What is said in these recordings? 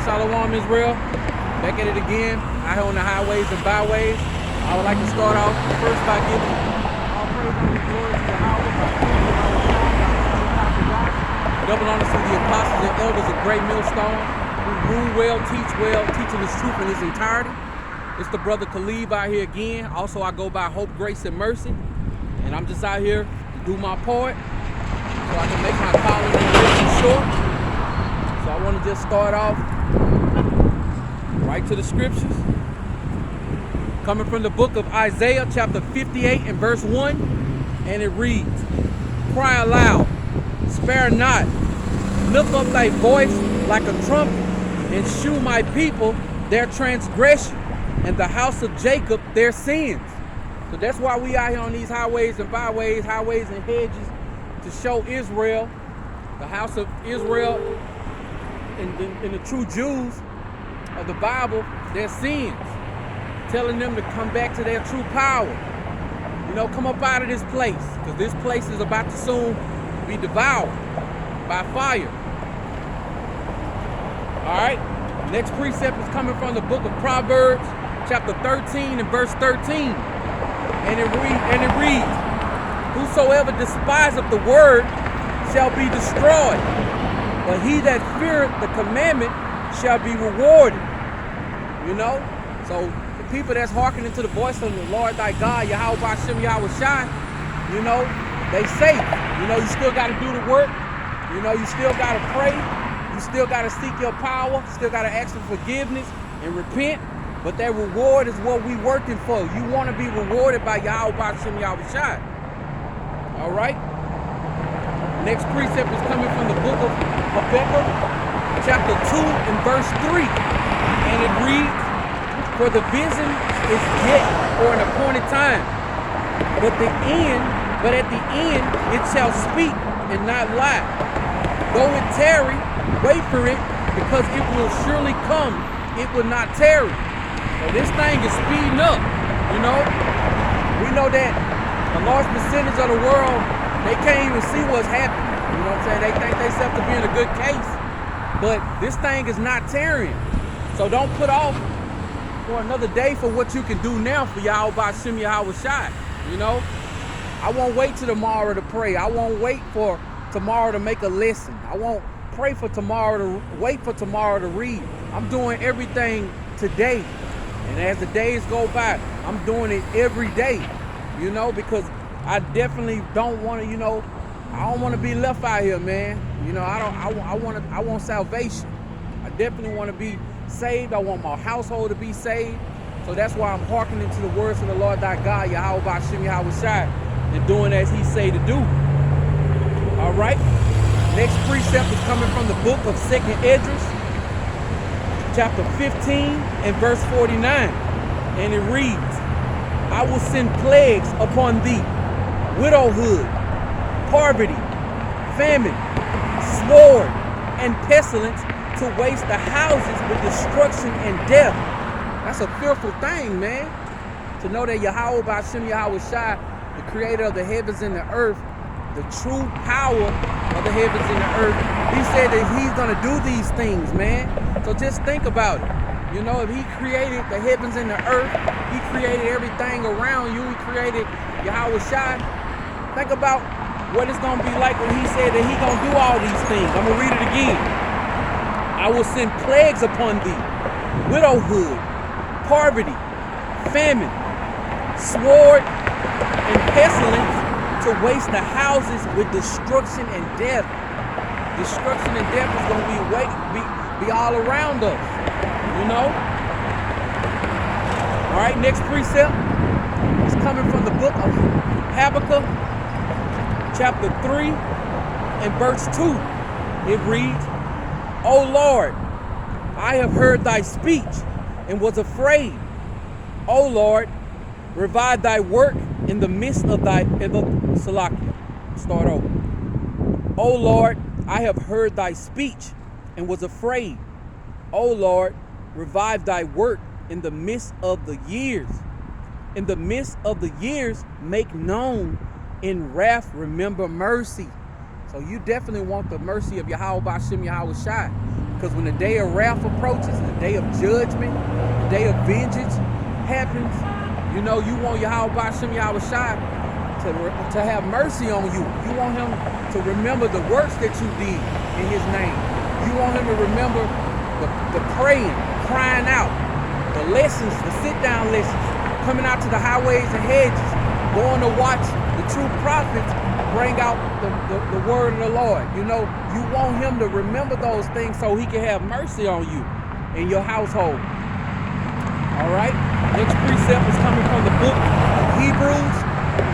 Shalom Israel, back at it again, out here on the highways and byways. I would like to start off first by giving all praise and glory to Yahawah, double honors to the apostles and elders of Great Millstone, who rule well, teaching His truth in its entirety. It's the brother Khalib out here again. Also, I go by Hope, Grace, and Mercy, and I'm just out here to do my part so I can make my calling and mission short. So I want to just start off right to the scriptures. Coming from the book of Isaiah, chapter 58 and verse 1. And it reads, "Cry aloud, spare not, lift up thy voice like a trumpet, and shew my people their transgression, and the house of Jacob their sins." So that's why we out here on these highways and byways, highways and hedges, to show Israel, the house of Israel, and the true Jews of the Bible, their sins, telling them to come back to their true power. You know, come up out of this place, because this place is about to soon be devoured by fire. All right, next precept is coming from the book of Proverbs, chapter 13 and verse 13, and it reads, "Whosoever despiseth the word shall be destroyed, but he that feareth the commandment shall be rewarded." You know, so the people that's hearkening to the voice of the Lord thy God, Yahawashi, Yahawashi, you know, they safe. You know, you still got to do the work. You know, you still got to pray. You still got to seek your power. Still got to ask for forgiveness and repent. But that reward is what we working for. You want to be rewarded by Yahawashi, Yahawashi. All right. Next precept is coming from the book of Habakkuk, chapter 2 and verse 3. And it reads, "For the vision is yet for an appointed time, but at the end it shall speak and not lie. Though it tarry, wait for it, because it will surely come, it will not tarry." So this thing is speeding up, you know. We know that a large percentage of the world, they can't even see what's happening. You know what I'm saying? They think themselves to be in a good case. But this thing is not tarrying. So don't put off for another day for what you can do now for Yahawashi, Yahawashi. You know? I won't wait till tomorrow to pray. I won't wait for tomorrow to make a lesson. I won't pray for tomorrow to wait for tomorrow to read. I'm doing everything today. And as the days go by, I'm doing it every day. You know, because I definitely don't want to, you know, I don't want to be left out here, man. You know, I want salvation. I definitely want to be saved. I want my household to be saved. So that's why I'm hearkening to the words of the Lord thy God, Yahawashi, Yahawashi, and doing as he say to do. All right. Next precept is coming from the book of 2nd Hedges, chapter 15 and verse 49. And it reads, "I will send plagues upon thee, widowhood, poverty, famine, sword, and pestilence, to waste the houses with destruction and death." That's a fearful thing, man. To know that Yahawashi, Yahawashi, the creator of the heavens and the earth, the true power of the heavens and the earth, he said that he's going to do these things, man. So just think about it. You know, if he created the heavens and the earth, he created everything around you, he created Yahawashi. Think about what it's going to be like when he said that he's going to do all these things. I'm going to read it again. "I will send plagues upon thee, widowhood, poverty, famine, sword, and pestilence, to waste the houses with destruction and death." Destruction and death is going to be all around us, you know. All right, next precept is coming from the book of Habakkuk, chapter 3 and verse 2. It reads, "O Lord, I have heard thy speech and was afraid. O Lord, revive thy work in the midst of thy Salakia." Start over. "O Lord, I have heard thy speech and was afraid. O Lord, revive thy work in the midst of the years. In the midst of the years, make known. In wrath, remember mercy." So you definitely want the mercy of Yahawashi, Yahawashi. Because when the day of wrath approaches, the day of judgment, the day of vengeance happens, you know, you want Yahawah Yahawashi to have mercy on you. You want him to remember the works that you did in his name. You want him to remember the praying, crying out, the lessons, the sit-down lessons, coming out to the highways and hedges, going to watch the true prophets bring out the word of the Lord. You know, you want him to remember those things so he can have mercy on you and your household. All right? Next precept is coming from the book of Hebrews,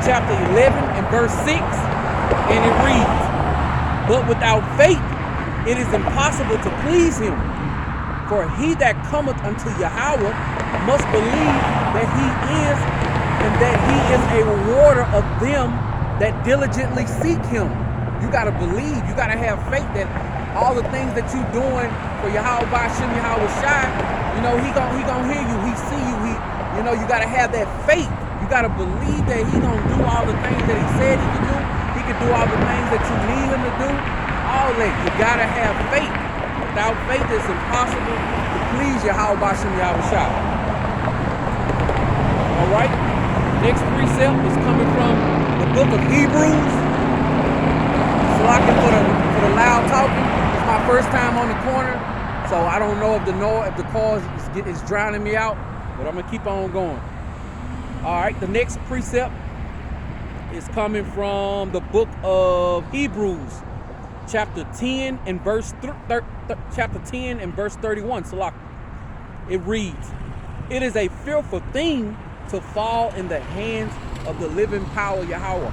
chapter 11 and verse 6, and it reads, "But without faith it is impossible to please him. For he that cometh unto Yahawah must believe that he is, and that he is a rewarder of them that diligently seek him." You got to believe, you got to have faith that all the things that you're doing for Yahawashi, you know, he gonna hear you, he see you, you know, you got to have that faith. You got to believe that he gonna do all the things that he said he can do. He can do all the things that you need him to do. All that, you got to have faith. Without faith, it's impossible to please Yahawashi Yahawashi. All right. Next precept is coming from the book of Hebrews. Slocking for the loud talking. It's my first time on the corner, so I don't know if the cause is drowning me out, but I'm gonna keep on going. All right. The next precept is coming from the book of Hebrews, chapter 10 and verse 31. Salak. It reads, "It is a fearful thing to fall in the hands of the living power Yahawah."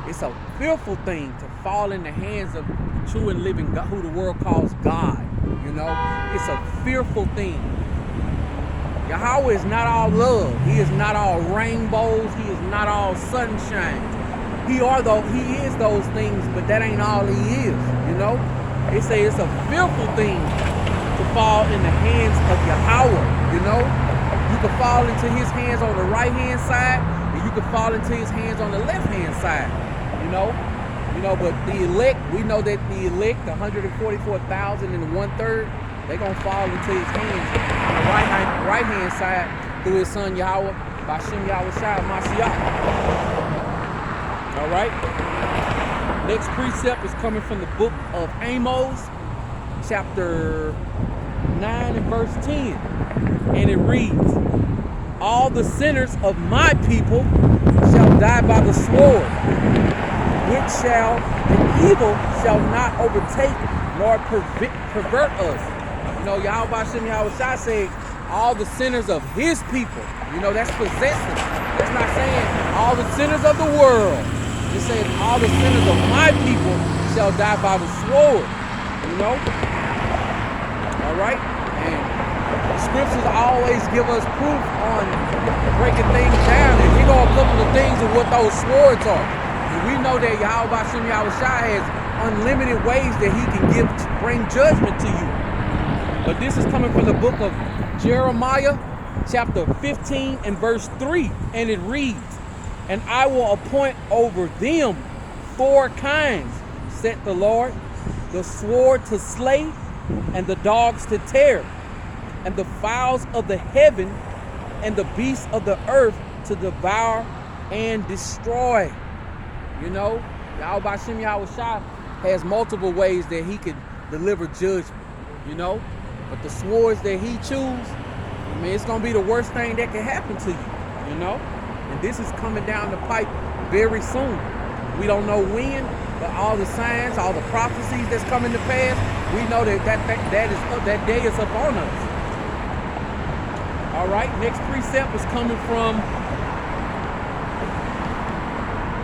It's a fearful thing to fall in the hands of true and living God, who the world calls God. You know, it's a fearful thing. Yahawah is not all love. He is not all rainbows. He is not all sunshine. He is those things, but that ain't all he is. You know, they say it's a fearful thing to fall in the hands of Yahawah. You know, you can fall into his hands on the right hand side, and you can fall into his hands on the left hand side. You know, but the elect, we know that the elect, 144,000 and 1/3, they're gonna fall into his hands on the right hand side through his son Yahawah, by Shem Yahawashi Mashiach. All right. Next precept is coming from the book of Amos, chapter 9 and verse 10, and it reads, "All the sinners of my people shall die by the sword, and evil shall not overtake nor pervert us." You know, Yahawashi said, all the sinners of his people. You know, that's possessive. That's not saying all the sinners of the world. It says all the sinners of my people shall die by the sword. You know? All right? And the scriptures always give us proof on breaking things down. And here go a couple of things of what those swords are. And we know that Yahawashi has unlimited ways that he can bring judgment to you. But this is coming from the book of Jeremiah, chapter 15 and verse 3. And it reads, "And I will appoint over them 4 kinds, said the Lord, the sword to slay, and the dogs to tear, and the fowls of the heaven, and the beasts of the earth to devour and destroy." You know, Yahawashi Yahawashi has multiple ways that he can deliver judgment, you know. But the swords that he chooses, I mean, it's going to be the worst thing that can happen to you, you know. And this is coming down the pipe very soon. We don't know when, but all the signs, all the prophecies that's coming to pass, we know that day is upon us. All right, next precept is coming from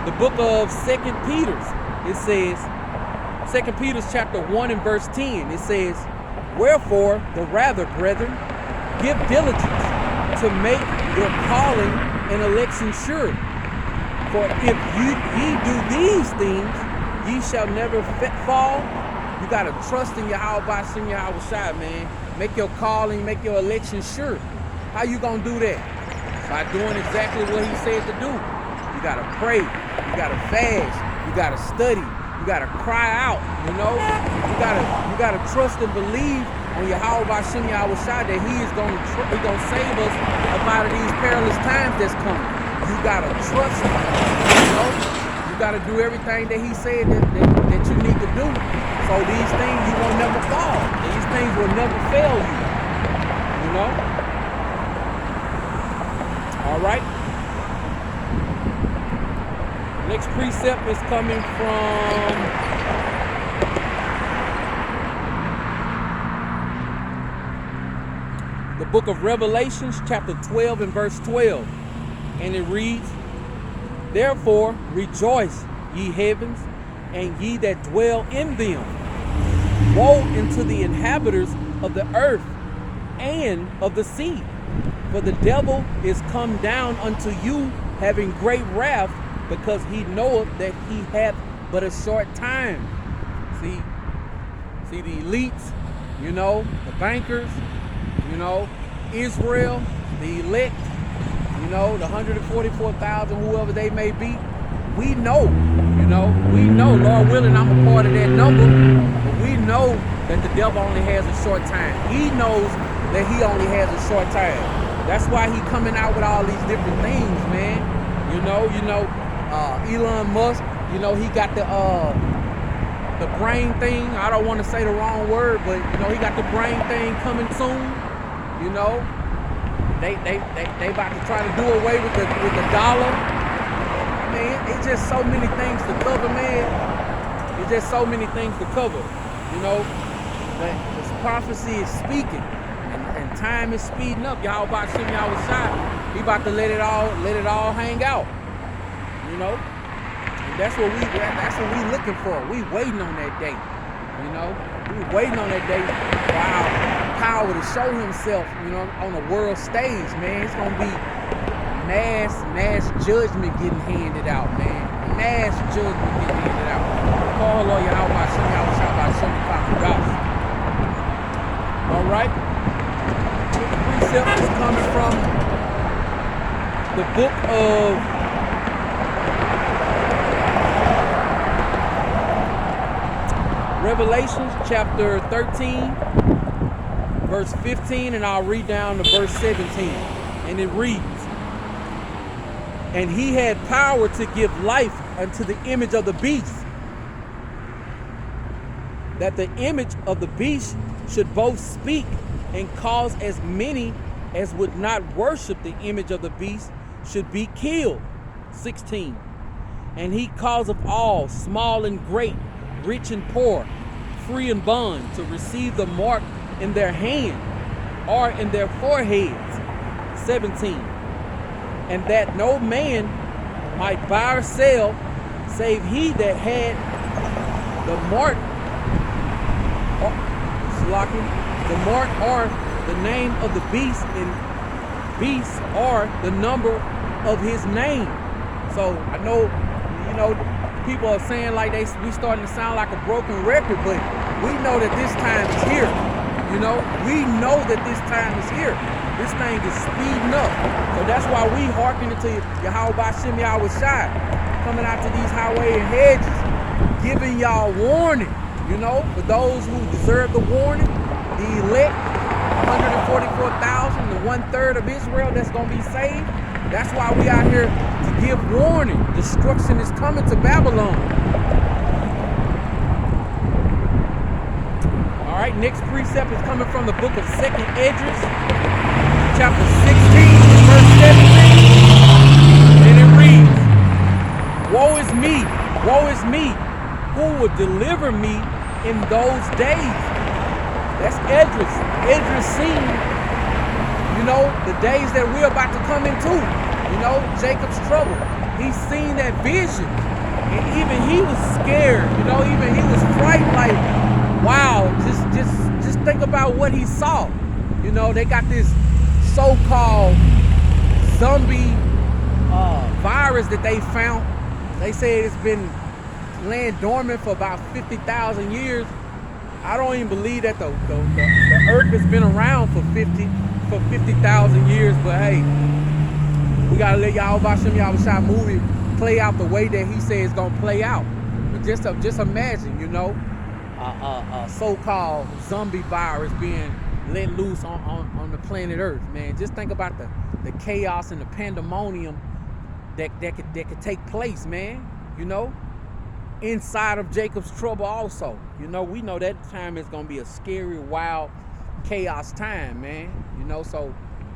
the book of 2 Peter. It says, 2 Peter chapter 1 and verse 10, it says, "Wherefore, the rather, brethren, give diligence to make your calling and election sure. For if ye do these things, ye shall never fall." You got to trust in Yahawashi Yahawashi, man. Make your calling, make your election sure. How you going to do that? By doing exactly what he said to do. You got to pray. You got to fast. You got to study. You gotta cry out, you know. You gotta trust and believe on Yahawashi that He is gonna save us up out of these perilous times that's coming. You gotta trust Him, you know. You gotta do everything that He said that you need to do. So these things you will never fall. These things will never fail you. You know? Alright. Next precept is coming from the book of Revelations, chapter 12 and verse 12. And it reads, "Therefore rejoice, ye heavens, and ye that dwell in them. Woe unto the inhabitants of the earth and of the sea, for the devil is come down unto you, having great wrath, because he knoweth that he hath but a short time." See the elites, you know, the bankers, you know, Israel, the elect, you know, the 144,000, whoever they may be. We know, Lord willing, I'm a part of that number, but we know that the devil only has a short time. He knows that he only has a short time. That's why he coming out with all these different things, man. Elon Musk, you know, he got the brain thing. I don't want to say the wrong word, but you know, he got the brain thing coming soon. You know, they about to try to do away with the dollar. Man, it's just so many things to cover, man. It's just so many things to cover, you know. But this prophecy is speaking, and time is speeding up. Y'all about to see me outside. He about to let it all hang out, you know. And that's what we looking for. We waiting on that day, you know. We waiting on that day for our power to show Himself, you know, on the world stage, man. It's gonna be mass judgment getting handed out, man. Mass judgment getting handed out. Call Lord Yahawashi, all right. The precept is coming from the book of Revelations, chapter 13, verse 15, and I'll read down to verse 17, and it reads, "And He had power to give life unto the image of the beast, that the image of the beast should both speak and cause as many as would not worship the image of the beast should be killed." 16. "And He causeth all, small and great, rich and poor, free and bond, to receive the mark in their hand or in their foreheads." 17. "And that no man might buy or sell, save he that had the mark, or the name of the beast, and beast or the number of his name." So I know, you know, people are saying like we starting to sound like a broken record, but we know that this time is here. You know, we know that this time is here. This thing is speeding up. So that's why we hearkening to Yahawashi coming out to these highway and hedges, giving y'all warning, you know, for those who deserve the warning, the elect, 144,000, the 1/3 of Israel that's going to be saved. That's why we out here to give warning. Destruction is coming to Babylon. All right, next precept is coming from the book of 2nd Hedges, chapter 16, verse 17, and it reads, woe is me, who will deliver me in those days?" That's Hedges. Hedges seen, you know, the days that we're about to come into, you know, Jacob's trouble. He's seen that vision, and even he was scared, you know, even he was frightened, like, wow, just think about what he saw. You know, they got this so-called zombie virus that they found. They say it's been laying dormant for about 50,000 years. I don't even believe that the earth has been around for 50,000 years, but hey, we gotta let Yahawashi movie play out the way that he says it's gonna play out. Just imagine, you know, a so-called zombie virus being let loose on the planet Earth, man. Just think about the chaos and the pandemonium that could take place, man. You know, inside of Jacob's trouble also. You know, we know that time is gonna be a scary, wild, chaos time, man. You know, so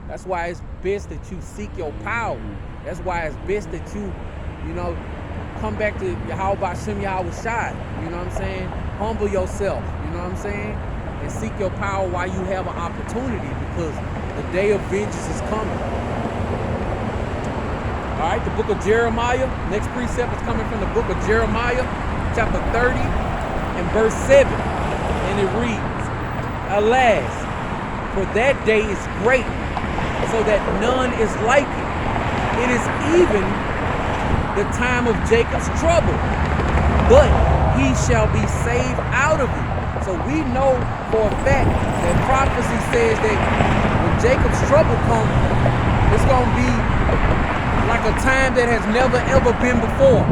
that's why it's best that you seek your power. That's why it's best that you know, come back to Yahawah, Sham, Yahawashi. You know what I'm saying? Humble yourself. You know what I'm saying? And seek your power while you have an opportunity, because the day of vengeance is coming. All right, the book of Jeremiah. Next precept is coming from the book of Jeremiah, chapter 30 and verse 7. And it reads, "Alas, for that day is great, so that none is like it. It is even the time of Jacob's trouble, but he shall be saved out of it." So we know for a fact that prophecy says that when Jacob's trouble comes, it's going to be like a time that has never ever been before.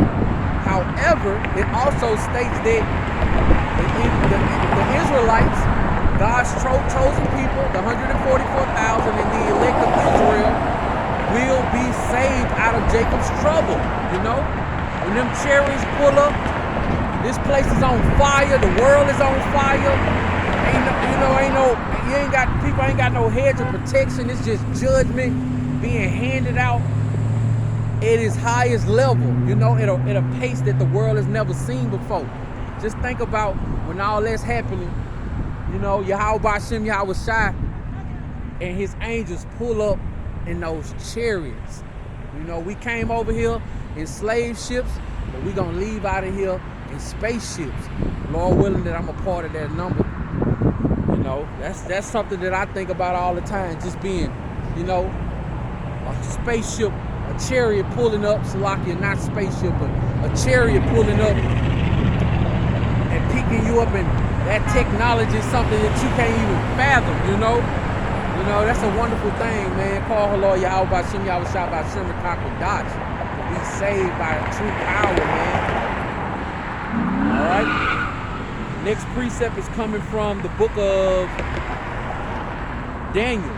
However, it also states that the Israelites, God's chosen people, the 144,000 and the elect of Israel, will be saved out of Jacob's trouble. You know, when them chariots pull up, this place is on fire. The world is on fire. People ain't got no hedge of protection. It's just judgment being handed out at its highest level, you know, at a pace that the world has never seen before. Just think about when all that's happening, you know, Yahawah, Sham, Yahawashi, and his angels pull up in those chariots. You know, we came over here in slave ships, but we're going to leave out of here in spaceships. Lord willing that I'm a part of that number. You know, that's something that I think about all the time, just being, you know, a spaceship, a chariot pulling up, Salakia, not spaceship, but a chariot pulling up and picking you up, and that technology is something that you can't even fathom, you know? You know, that's a wonderful thing, man. Call Halal, Yahawah, Sham, Yahawashi, by Sham, to be saved by true power, man. All right? Next precept is coming from the book of Daniel,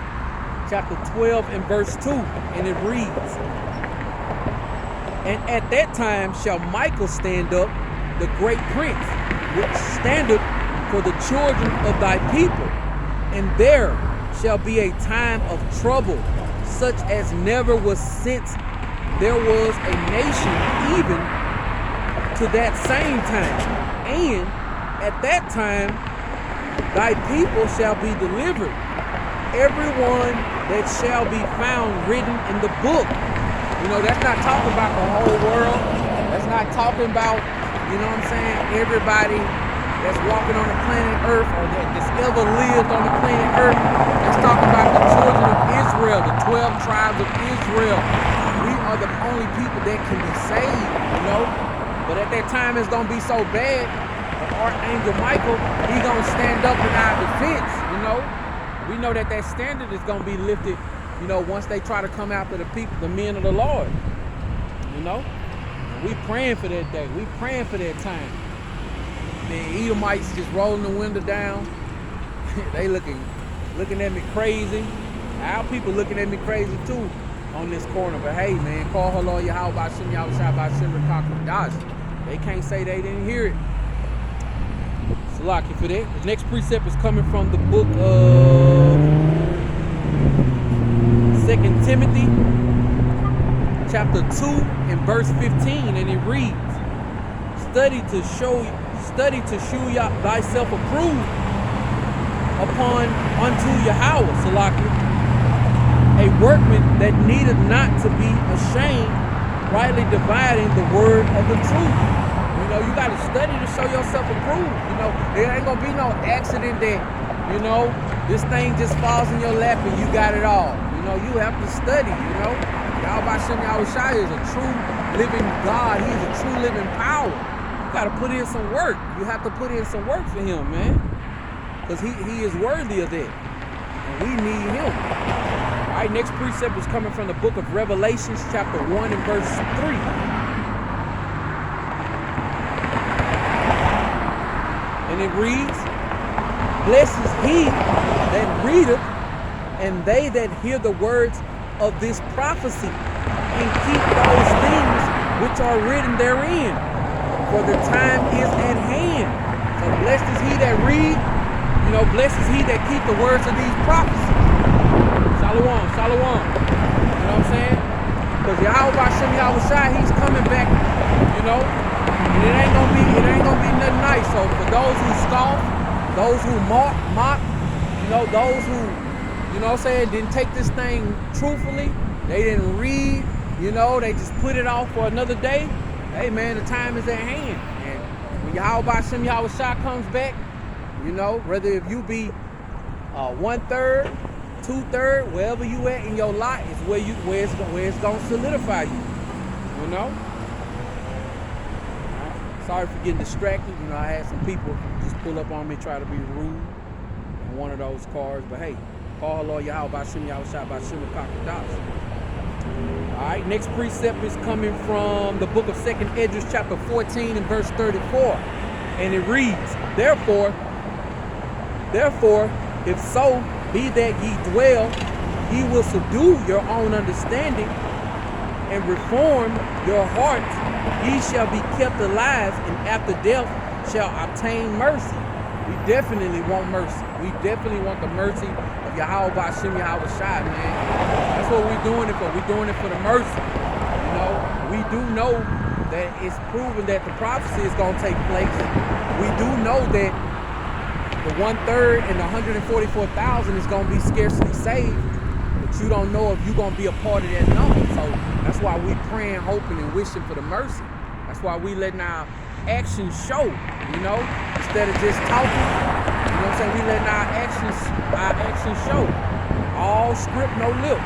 chapter 12 and verse 2, and it reads, "And at that time shall Michael stand up, the great prince, which standeth for the children of thy people, and there shall be a time of trouble, such as never was since there was a nation even to that same time. And at that time thy people shall be delivered, everyone that shall be found written in the book." You know, that's not talking about the whole world. That's not talking about, you know what I'm saying, everybody that's walking on the planet Earth or that's ever lived on the planet Earth. Let's talk about the children of Israel, the 12 tribes of Israel. We are the only people that can be saved, you know. But at that time, it's going to be so bad, the Archangel Michael, he going to stand up in our defense, you know. We know that standard is going to be lifted, you know, once they try to come after the people, the men of the Lord, you know. And we praying for that day. We praying for that time. The Edomites just rolling the window down. They looking at me crazy. Our people looking at me crazy too on this corner. But hey, man, call Halal, Yahawah, Sham, Yahawashi, by Sham, they can't say they didn't hear it. Salaki for that. The next precept is coming from the book of 2 Timothy, chapter 2 and verse 15, and it reads, Study to shew thyself approved unto Yahawah, Salaki, a workman that needeth not to be ashamed, rightly dividing the word of the truth. You know, you got to study to show yourself approved. You know, there ain't gonna be no accident that, you know, this thing just falls in your lap and you got it all. You know, you have to study. You know, Yahawah Sham Yahawashi is a true living God. He's a true living power. You got to put in some work. You have to put in some work for him, man, because he is worthy of that, and we need him. All right, next precept is coming from the book of Revelations, chapter 1 and verse 3. it reads, blessed is he that readeth, and they that hear the words of this prophecy, and keep those things which are written therein, for the time is at hand. So blessed is he that read, blessed is he that keep the words of these prophecies. Shalom, shalom. You know what I'm saying? Because Yahawashi, he's coming back, and it ain't gonna be nothing nice. So for those who scoff, those who mock, those who, didn't take this thing truthfully, they didn't read, they just put it off for another day. Hey man, the time is at hand. And when Yahawashi comes back, whether if you be 1/3, 2/3, wherever you at in your lot is where it's gonna solidify you. Sorry for getting distracted. I had some people just pull up on me, try to be rude in one of those cars. But hey, call Lord Yahawah by Shim Yahawashi by Shim Kakadas. Alright, next precept is coming from the book of 2nd Hedges, chapter 14 and verse 34. And it reads, Therefore, if so be that ye dwell, ye will subdue your own understanding and reform your hearts. Ye shall be kept alive, and after death shall obtain mercy. We definitely want mercy. We definitely want the mercy of Yahawah by Shim Yahawashi, man. That's what we're doing it for. We're doing it for the mercy. We do know that it's proven that the prophecy is going to take place. We do know that the 1/3 and the 144,000 is going to be scarcely saved, but you don't know if you're going to be a part of that number. So that's why we praying, hoping, and wishing for the mercy. That's why we letting our actions show, instead of just talking. We letting our actions show. All script, no lip.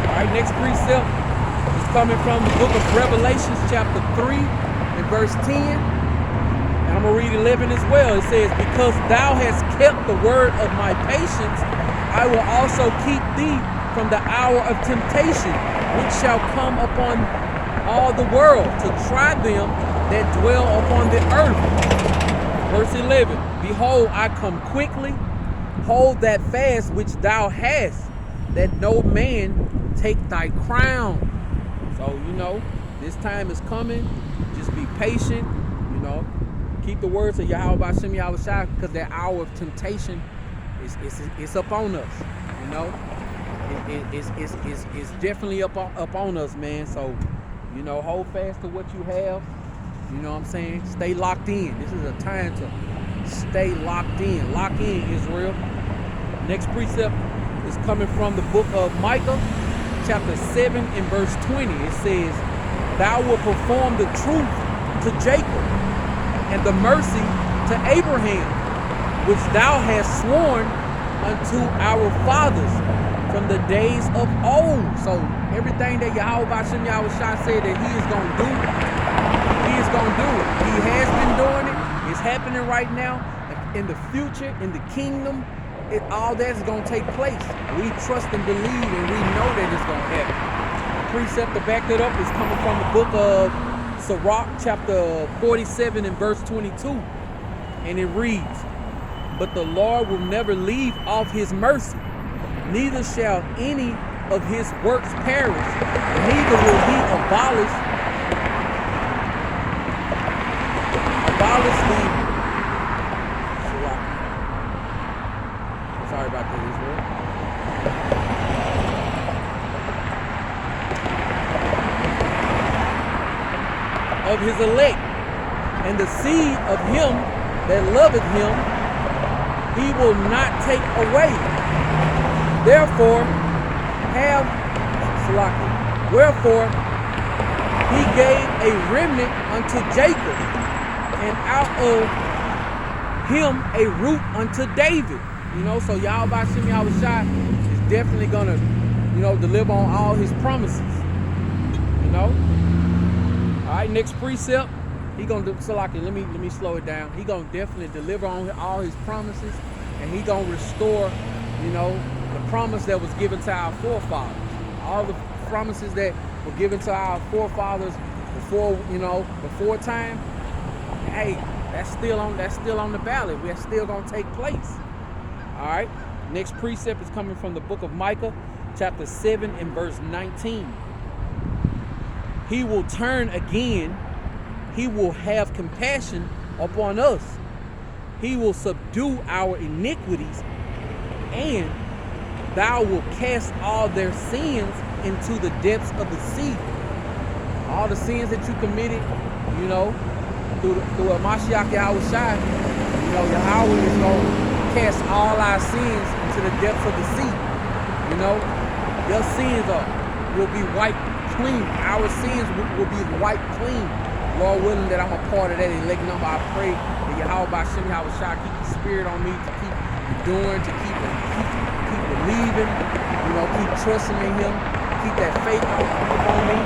All right, next precept is coming from the book of Revelations, chapter 3 and verse 10. And I'm going to read 11 as well. It says, Because thou hast kept the word of my patience, I will also keep thee from the hour of temptation, which shall come upon all the world to try them that dwell upon the earth. Verse 11, Behold, I come quickly. Hold that fast which thou hast, that no man take thy crown. So, this time is coming. Just be patient, Keep the words of Yahawah by Shim Yahawashi, because that hour of temptation it's up on us, It's definitely up on us, man. So, hold fast to what you have. Stay locked in. This is a time to stay locked in. Lock in, Israel. Next precept is coming from the book of Micah, chapter 7 and verse 20. It says, Thou wilt perform the truth to Jacob and the mercy to Abraham, which thou hast sworn unto our fathers from the days of old. So everything that Yahawah by Shim Yahawashi said that he is going to do, he is going to do it. He has been doing it. It's happening right now. In the future, in the kingdom, all that is going to take place. We trust and believe, and we know that it's going to happen. The precept to back that up is coming from the book of Sirach, chapter 47 and verse 22. And it reads, But the Lord will never leave off his mercy, neither shall any of his works perish, neither will he abolish the sorry about that, Israel. Of his elect, and the seed of him that loveth him, he will not take away. Wherefore he gave a remnant unto Jacob, and out of him a root unto David. So Yahawah by Shim Yahawashi is definitely gonna, deliver on all his promises. All right, next precept, he gonna do Salaki. Let me slow it down. He gonna definitely deliver on all his promises, and he gonna restore, the promise that was given to our forefathers. All the promises that were given to our forefathers, before time, hey, that's still on the ballot. That's still gonna take place. All right. Next precept is coming from the book of Micah, chapter 7 and verse 19. He will turn again. He will have compassion upon us. He will subdue our iniquities, and thou wilt cast all their sins into the depths of the sea. All the sins that you committed, through a Mashiach Yahawashi, Yahawah is going to cast all our sins into the depths of the sea. Your sins will be wiped clean. Our sins will be wiped clean. Lord willing that I'm a part of that elect number. I pray that Yahawah Sham Yahawashi keep the spirit on me to keep enduring, to keep believing, keep trusting in him, keep that faith on me,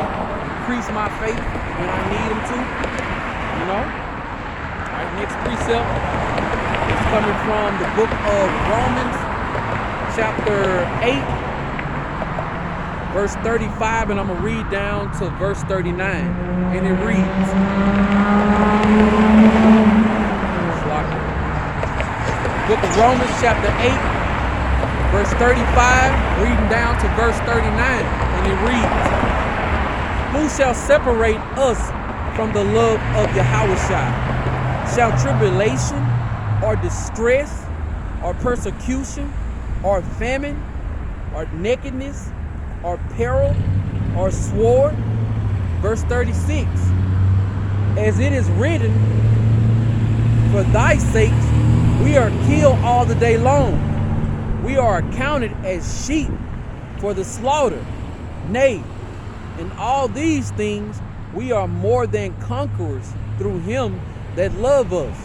increase my faith when I need him to. All right, next precept is coming from the book of Romans, chapter 8, verse 35, and I'm going to read down to verse 39, and it reads, book of Romans, chapter 8, verse 35, reading down to verse 39, and it reads, who shall separate us from the love of Yahawashi? Shall tribulation, or distress, or persecution, or famine, or nakedness, or peril, or sword? Verse 36, as it is written, for thy sakes we are killed all the day long. We are accounted as sheep for the slaughter. Nay, in all these things we are more than conquerors through him that love us.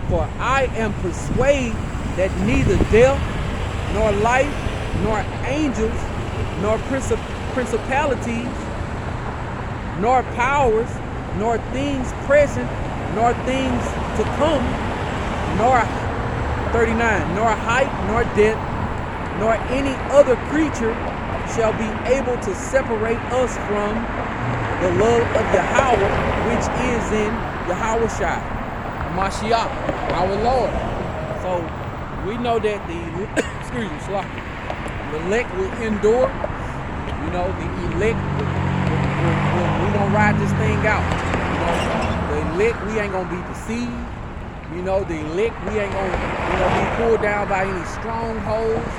For I am persuaded that neither death, nor life, nor angels, nor principalities, nor powers, nor things present, nor things to come, nor 39, nor height, nor depth, nor any other creature shall be able to separate us from the love of Yahawah, which is in Yahawashi, Mashiach, our Lord. So we know that the elect will endure. The elect we're gonna ride this thing out. The elect, we ain't gonna be deceived. The elect, we ain't gonna be pulled down by any strongholds.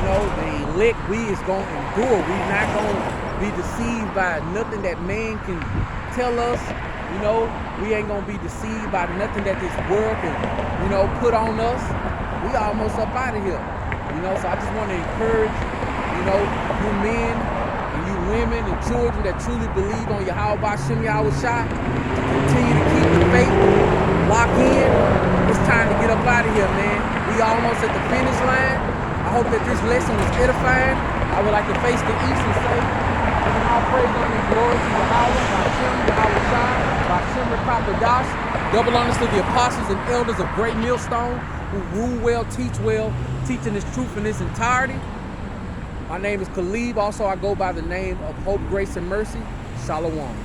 The elect, we is gonna endure. We not gonna be deceived by nothing that man can tell us. We ain't gonna be deceived by nothing that this world can, put on us. We almost up out of here. So I just want to encourage, you men and you women and children that truly believe on Yahawah Sham Yahawashi to continue to keep the faith, lock in. It's time to get up out of here, man. We almost at the finish line. I hope that this lesson was edifying. I would like to face the east and say, all praise and glory to Yahawah, Hashem, Yahawashi, Hashem, Rakapadash. Double honors to the apostles and elders of Great Millstone who rule well, teach well, teaching this truth in its entirety. My name is Khalib. Also, I go by the name of Hope, Grace, and Mercy. Shalom.